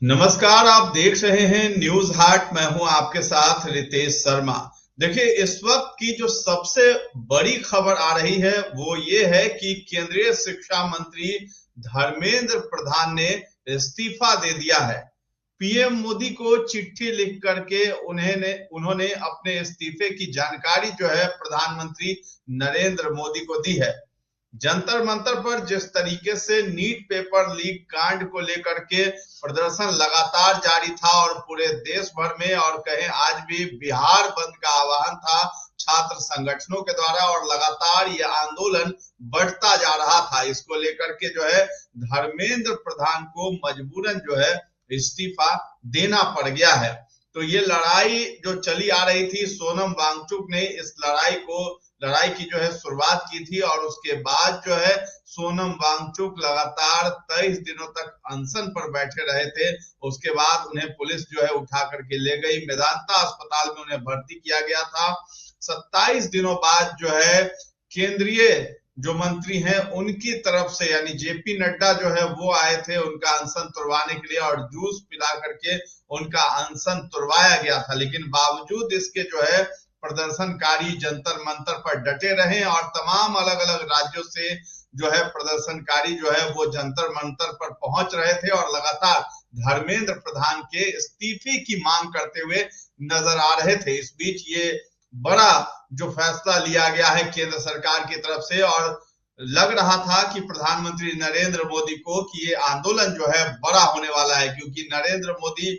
नमस्कार, आप देख रहे हैं न्यूज हाट। मैं हूं आपके साथ रितेश शर्मा। देखिए, इस वक्त की जो सबसे बड़ी खबर आ रही है वो ये है कि केंद्रीय शिक्षा मंत्री धर्मेंद्र प्रधान ने इस्तीफा दे दिया है। पीएम मोदी को चिट्ठी लिख करके उन्होंने अपने इस्तीफे की जानकारी जो है प्रधानमंत्री नरेंद्र मोदी को दी है। जंतर मंतर पर जिस तरीके से नीट पेपर लीक कांड को लेकर के प्रदर्शन लगातार जारी था और पूरे देश भर में और कहें आज भी बिहार बंद का आह्वान था छात्र संगठनों के द्वारा, और लगातार ये आंदोलन बढ़ता जा रहा था। इसको लेकर के जो है धर्मेंद्र प्रधान को मजबूरन जो है इस्तीफा देना पड़ गया है। तो ये लड़ाई जो चली आ रही थी, सोनम वांगचुक ने इस लड़ाई की जो है शुरुआत की थी, और उसके बाद जो है सोनम वांगचुक लगातार 23 दिनों तक अनशन पर बैठे रहे थे। उसके बाद उन्हें पुलिस जो है उठा करके ले गई, मेदांता अस्पताल में उन्हें भर्ती किया गया था। 27 दिनों बाद जो है केंद्रीय जो मंत्री हैं उनकी तरफ से यानी जेपी नड्डा जो है वो आए थे उनका अनशन तुड़वाने के लिए, और जूस पिला करके उनका अनशन तुड़वाया गया था। लेकिन बावजूद इसके जो है प्रदर्शनकारी जंतर मंतर पर डटे रहे, और तमाम अलग अलग राज्यों से जो है प्रदर्शनकारी जो है वो जंतर मंतर पर पहुंच रहे थे और लगातार धर्मेंद्र प्रधान के इस्तीफे की मांग करते हुए नजर आ रहे थे। इस बीच ये बड़ा जो फैसला लिया गया है केंद्र सरकार की तरफ से, और लग रहा था कि प्रधानमंत्री नरेंद्र मोदी को कि ये आंदोलन जो है बड़ा होने वाला है, क्योंकि नरेंद्र मोदी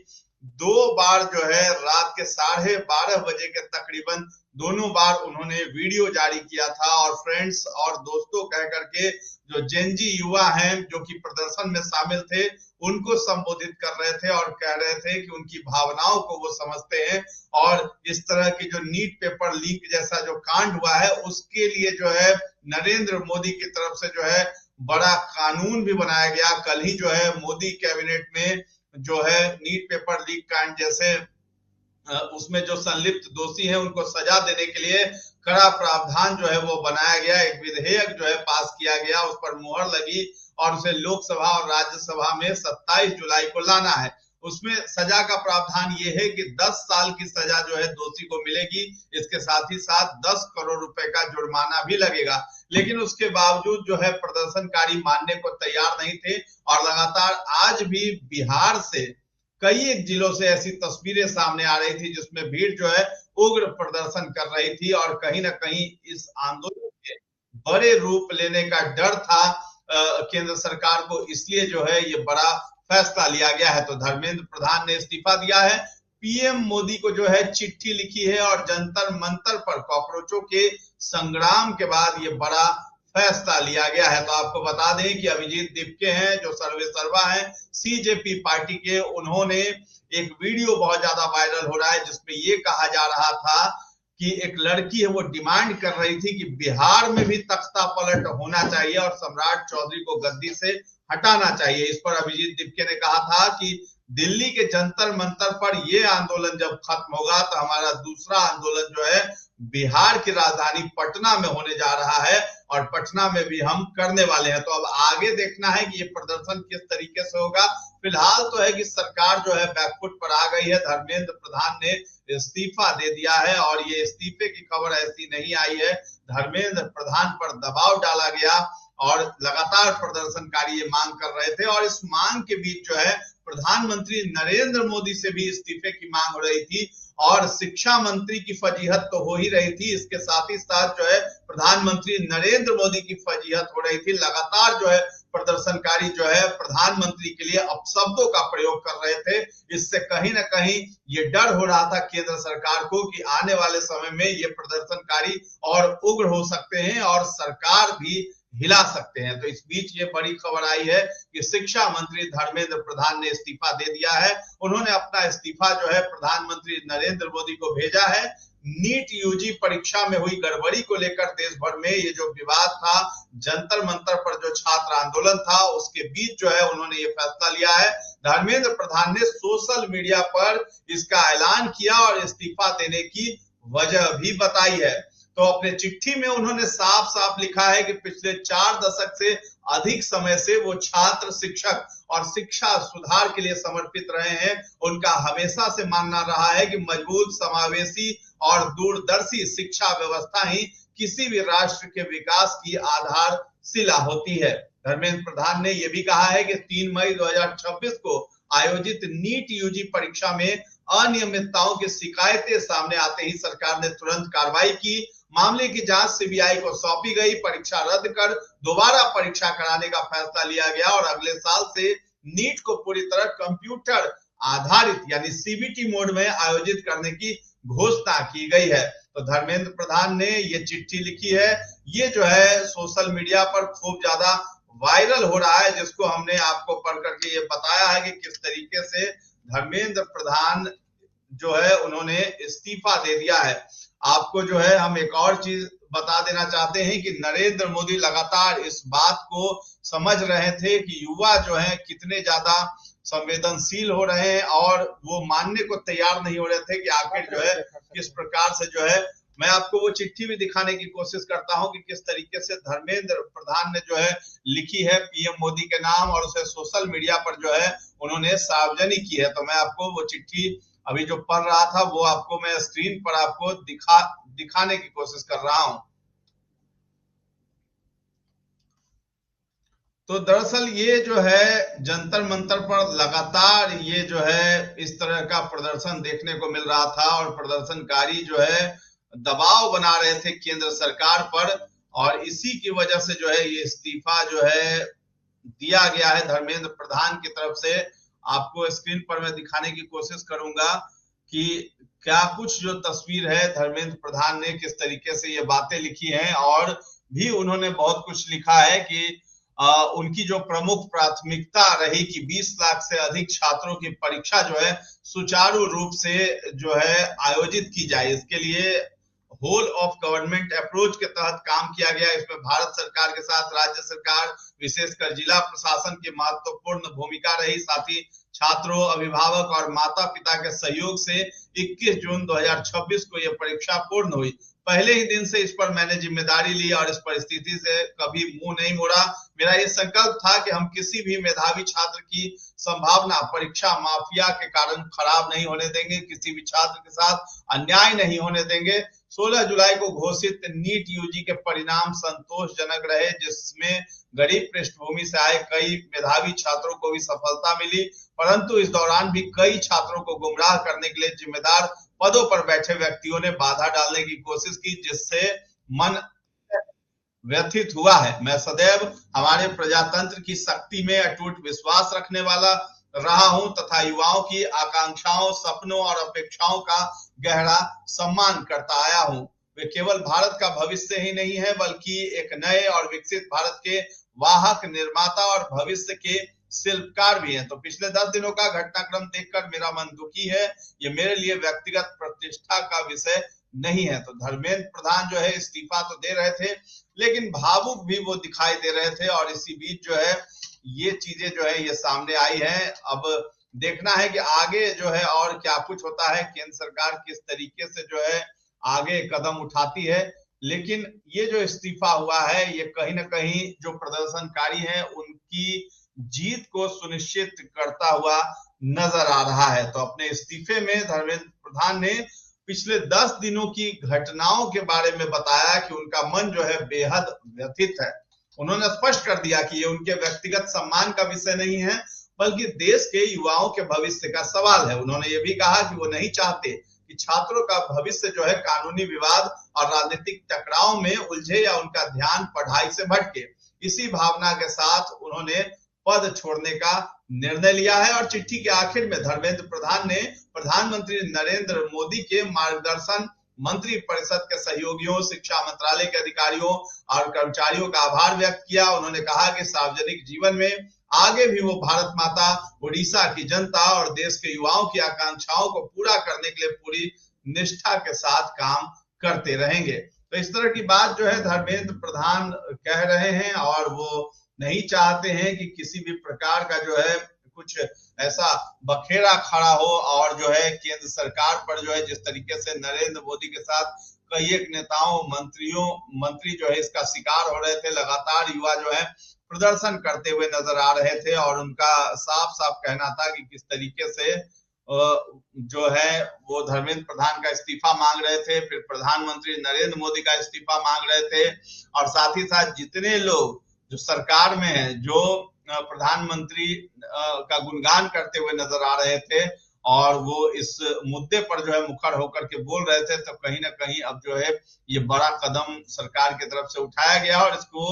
2 बार जो है रात के 12:30 बजे के तकरीबन दोनों बार उन्होंने वीडियो जारी किया था, और फ्रेंड्स और दोस्तों कह करके जो जेनजी युवा हैं जो कि प्रदर्शन में शामिल थे उनको संबोधित कर रहे थे और कह रहे थे कि उनकी भावनाओं को वो समझते हैं, और इस तरह की जो नीट पेपर लीक जैसा जो कांड हुआ है उसके लिए जो है नरेंद्र मोदी की तरफ से जो है बड़ा कानून भी बनाया गया। कल ही जो है मोदी कैबिनेट में जो है नीट पेपर लीक कांड जैसे उसमें जो संलिप्त दोषी हैं उनको सजा देने के लिए कड़ा प्रावधान जो है वो बनाया गया। एक विधेयक जो है पास किया गया, उस पर मुहर लगी और उसे लोकसभा और राज्यसभा में 27 जुलाई को लाना है। उसमें सजा का प्रावधान ये है कि 10 साल की सजा जो है दोषी को मिलेगी, इसके साथ ही साथ 10 करोड़ रुपए का जुर्माना भी लगेगा। लेकिन उसके बावजूद जो है प्रदर्शनकारी मानने को तैयार नहीं थे, और लगातार आज भी बिहार से कई एक जिलों से ऐसी तस्वीरें सामने आ रही थी जिसमें भीड़ जो है उग्र प्रदर्शन कर रही थी, और कहीं ना कहीं इस आंदोलन के बड़े रूप लेने का डर था केंद्र सरकार को, इसलिए जो है ये बड़ा फैसला लिया गया है। तो धर्मेंद्र प्रधान ने इस्तीफा दिया है, पीएम मोदी को जो है चिट्ठी लिखी है, और जंतर मंतर पर कॉकरोचों के संग्राम के बाद ये बड़ा फैसला लिया गया है। तो आपको बता दें कि अभिजीत दीपके हैं जो सर्वे सर्वा हैं सीजेपी पार्टी के, उन्होंने एक वीडियो बहुत ज्यादा वायरल हो रहा है जिसमें ये कहा जा रहा था कि एक लड़की है वो डिमांड कर रही थी कि बिहार में भी तख्ता पलट होना चाहिए और सम्राट चौधरी को गद्दी से हटाना चाहिए। इस पर अभिजीत दीपके ने कहा था कि दिल्ली के जंतर मंतर पर ये आंदोलन जब खत्म होगा तो हमारा दूसरा आंदोलन जो है बिहार की राजधानी पटना में होने जा रहा है, और पटना में भी हम करने वाले हैं। तो अब आगे देखना है कि ये प्रदर्शन किस तरीके से होगा। फिलहाल तो है कि सरकार जो है बैकफुट पर आ गई है, धर्मेंद्र प्रधान ने इस्तीफा दे दिया है, और ये इस्तीफे की खबर ऐसी नहीं आई है, धर्मेंद्र प्रधान पर दबाव डाला गया और लगातार प्रदर्शनकारी ये मांग कर रहे थे, और इस मांग के बीच जो है प्रधानमंत्री नरेंद्र मोदी से भी इस्तीफे की मांग हो रही थी, और शिक्षा मंत्री की फजीहत तो हो ही रही थी, इसके साथ ही साथ जो है प्रधानमंत्री नरेंद्र मोदी की फजीहत हो रही थी। लगातार जो है प्रदर्शनकारी जो है प्रधानमंत्री के लिए अपशब्दों का प्रयोग कर रहे थे। इससे कहीं ना कहीं ये डर हो रहा था केंद्र सरकार को कि आने वाले समय में ये प्रदर्शनकारी और उग्र हो सकते हैं और सरकार भी हिला सकते हैं। तो इस बीच ये बड़ी खबर आई है कि शिक्षा मंत्री धर्मेंद्र प्रधान ने इस्तीफा दे दिया है। उन्होंने अपना इस्तीफा जो है प्रधानमंत्री नरेंद्र मोदी को भेजा है। नीट यूजी परीक्षा में हुई गड़बड़ी को लेकर देश भर में ये जो विवाद था, जंतर मंतर पर जो छात्र आंदोलन था, उसके बीच जो है उन्होंने ये फैसला लिया है। धर्मेंद्र प्रधान ने सोशल मीडिया पर इसका ऐलान किया और इस्तीफा देने की वजह भी बताई है। तो अपने चिट्ठी में उन्होंने साफ साफ लिखा है कि पिछले 4 दशक से अधिक समय से वो छात्र, शिक्षक और शिक्षा सुधार के लिए समर्पित रहे हैं। उनका हमेशा से मानना रहा है कि मजबूत, समावेशी और दूरदर्शी शिक्षा व्यवस्था ही किसी भी राष्ट्र के विकास की आधारशिला होती है। धर्मेंद्र प्रधान ने यह भी कहा है कि 3 मई 2026 को आयोजित नीट यूजी परीक्षा में अनियमितताओं की शिकायतें सामने आते ही सरकार ने तुरंत कार्रवाई की। मामले की जांच सीबीआई को सौंपी गई। परीक्षा रद्द कर दोबारा परीक्षा कराने का फैसला लिया गया और अगले साल से नीट को पूरी तरह कंप्यूटर आधारित यानी सीबीटी मोड में आयोजित करने की घोषणा की गई है। तो धर्मेंद्र प्रधान ने ये चिट्ठी लिखी है। ये जो है सोशल मीडिया पर खूब ज्यादा वायरल हो रहा है, जिसको हमने आपको पढ़ करके ये बताया है कि किस तरीके से धर्मेंद्र प्रधान जो है उन्होंने इस्तीफा दे दिया है। आपको जो है हम एक और चीज बता देना चाहते हैं कि नरेंद्र मोदी लगातार इस बात को समझ रहे थे कि युवा जो है कितने ज्यादा संवेदनशील हो रहे हैं और वो मानने को तैयार नहीं हो रहे थे कि आखिर जो है किस प्रकार से जो है, मैं आपको वो चिट्ठी भी दिखाने की कोशिश करता हूं कि किस तरीके से धर्मेंद्र प्रधान ने जो है लिखी है पीएम मोदी के नाम और उसे सोशल मीडिया पर जो है उन्होंने सार्वजनिक की है। तो मैं आपको वो चिट्ठी अभी जो पढ़ रहा था वो आपको मैं स्क्रीन पर आपको दिखाने की कोशिश कर रहा हूं। तो दरअसल ये जो है जंतर मंतर पर लगातार ये जो है इस तरह का प्रदर्शन देखने को मिल रहा था और प्रदर्शनकारी जो है दबाव बना रहे थे केंद्र सरकार पर और इसी की वजह से जो है ये इस्तीफा जो है दिया गया है धर्मेंद्र प्रधान की तरफ से। आपको स्क्रीन पर मैं दिखाने की कोशिश करूंगा कि क्या कुछ जो तस्वीर है धर्मेंद्र प्रधान ने किस तरीके से ये बातें लिखी हैं और भी उन्होंने बहुत कुछ लिखा है कि उनकी जो प्रमुख प्राथमिकता रही कि 20 लाख से अधिक छात्रों की परीक्षा जो है सुचारू रूप से जो है आयोजित की जाए। इसके लिए होल ऑफ गवर्नमेंट अप्रोच के तहत काम किया गया। इसमें भारत सरकार के साथ राज्य सरकार, विशेषकर जिला प्रशासन की महत्वपूर्ण भूमिका रही। साथ ही छात्रों, अभिभावक और माता पिता के सहयोग से 21 जून 2026 को यह परीक्षा पूर्ण हुई। पहले ही दिन से इस पर मैंने जिम्मेदारी ली और इस परिस्थिति से कभी मुंह नहीं मोड़ा। मेरा ये संकल्प था कि हम किसी भी मेधावी छात्र की संभावना परीक्षा माफिया के कारण खराब नहीं होने देंगे, किसी भी छात्र के साथ अन्याय नहीं होने देंगे। 16 जुलाई को घोषित नीट यूजी के परिणाम संतोषजनक रहे, जिसमें गरीब पृष्ठभूमि से आए कई मेधावी छात्रों को भी सफलता मिली, परंतु इस दौरान भी कई छात्रों को गुमराह करने के लिए जिम्मेदार पदों पर बैठे व्यक्तियों ने बाधा डालने की कोशिश की, जिससे मन व्यथित हुआ है। मैं सदैव हमारे प्रजातंत्र की शक्ति में अटूट विश्वास रखने वाला रहा हूं तथा युवाओं की आकांक्षाओं, सपनों और अपेक्षाओं का गहरा सम्मान करता आया हूं। वे केवल भारत का भविष्य ही नहीं है बल्कि एक नए और विकसित भारत के वाहक, निर्माता और भविष्य के शिल्पकार भी हैं। तो पिछले 10 दिनों का घटनाक्रम देखकर मेरा मन दुखी है। ये मेरे लिए व्यक्तिगत प्रतिष्ठा का विषय नहीं है। तो धर्मेंद्र प्रधान जो है इस्तीफा तो दे रहे थे लेकिन भावुक भी वो दिखाई दे रहे थे और इसी बीच जो है ये चीजें जो है ये सामने आई हैं। अब देखना है कि आगे जो है और क्या कुछ होता है, केंद्र सरकार किस तरीके से जो है आगे कदम उठाती है। लेकिन ये जो इस्तीफा हुआ है ये कहीं ना कहीं जो प्रदर्शनकारी हैं उनकी जीत को सुनिश्चित करता हुआ नजर आ रहा है। तो अपने इस्तीफे में धर्मेंद्र प्रधान ने पिछले 10 दिनों की घटनाओं के बारे में बताया कि उनका मन जो है बेहद व्यथित है। उन्होंने स्पष्ट कर दिया कि ये उनके व्यक्तिगत सम्मान का विषय नहीं है बल्कि देश के युवाओं के भविष्य का सवाल है। उन्होंने ये भी कहा कि वो नहीं चाहते कि छात्रों का भविष्य जो है कानूनी विवाद और राजनीतिक टकराव में उलझे या उनका ध्यान पढ़ाई से भटके। इसी भावना के साथ उन्होंने पद छोड़ने का निर्णय लिया है और चिट्ठी के आखिर में धर्मेंद्र प्रधान ने प्रधानमंत्री नरेंद्र मोदी के मार्गदर्शन, मंत्री परिषद के सहयोगियों, शिक्षा मंत्रालय के अधिकारियों और कर्मचारियों का आभार व्यक्त किया। उन्होंने कहा कि सार्वजनिक जीवन में आगे भी वो भारत माता, उड़ीसा की जनता और देश के युवाओं की आकांक्षाओं को पूरा करने के लिए पूरी निष्ठा के साथ काम करते रहेंगे। तो इस तरह की बात जो है धर्मेंद्र प्रधान कह रहे हैं और वो नहीं चाहते हैं कि किसी भी प्रकार का जो है कुछ ऐसा बखेड़ा खड़ा हो और जो है केंद्र सरकार पर जो है जिस तरीके से नरेंद्र मोदी के साथ कई एक नेताओं, मंत्री जो है इसका शिकार हो रहे थे। लगातार युवा जो है प्रदर्शन करते हुए नजर आ रहे थे और उनका साफ साफ कहना था कि किस तरीके से जो है वो धर्मेंद्र प्रधान का इस्तीफा मांग रहे थे, फिर प्रधानमंत्री नरेंद्र मोदी का इस्तीफा मांग रहे थे और साथ ही साथ जितने लोग जो सरकार में है जो प्रधानमंत्री का गुणगान करते हुए नजर आ रहे थे और वो इस मुद्दे पर जो है मुखर होकर के बोल रहे थे, तो कहीं ना कहीं अब जो है ये बड़ा कदम सरकार की तरफ से उठाया गया और इसको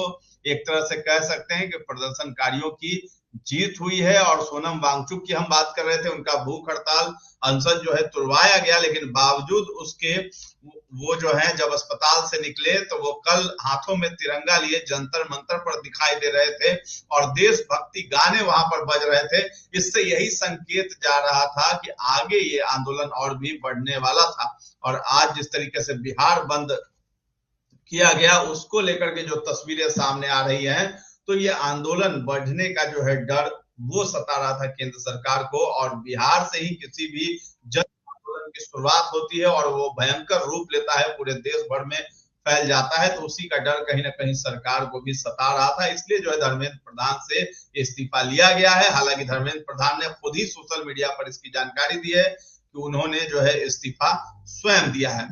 एक तरह से कह सकते हैं कि प्रदर्शनकारियों की जीत हुई है। और सोनम वांगचुक की हम बात कर रहे थे, उनका भूख हड़ताल अनशन जो है तुड़वाया गया, लेकिन बावजूद उसके वो जो है जब अस्पताल से निकले तो वो कल हाथों में तिरंगा लिए जंतर मंतर पर दिखाई दे रहे थे और देशभक्ति गाने वहां पर बज रहे थे। इससे यही संकेत जा रहा था कि आगे ये आंदोलन और भी बढ़ने वाला था। और आज जिस तरीके से बिहार बंद किया गया उसको लेकर के जो तस्वीरें सामने आ रही हैं, तो ये आंदोलन बढ़ने का जो है डर वो सता रहा था केंद्र सरकार को। और बिहार से ही किसी भी जन आंदोलन की शुरुआत होती है और वो भयंकर रूप लेता है, पूरे देश भर में फैल जाता है, तो उसी का डर कहीं ना कहीं सरकार को भी सता रहा था। इसलिए जो है धर्मेंद्र प्रधान से इस्तीफा लिया गया है। हालांकि धर्मेंद्र प्रधान ने खुद ही सोशल मीडिया पर इसकी जानकारी दी है कि उन्होंने जो है इस्तीफा स्वयं दिया है।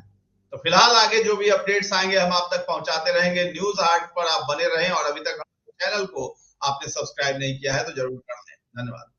तो फिलहाल आगे जो भी अपडेट्स आएंगे हम आप तक पहुंचाते रहेंगे। न्यूज हाट पर आप बने रहें और अभी तक हमारे चैनल को आपने सब्सक्राइब नहीं किया है तो जरूर कर दें। धन्यवाद।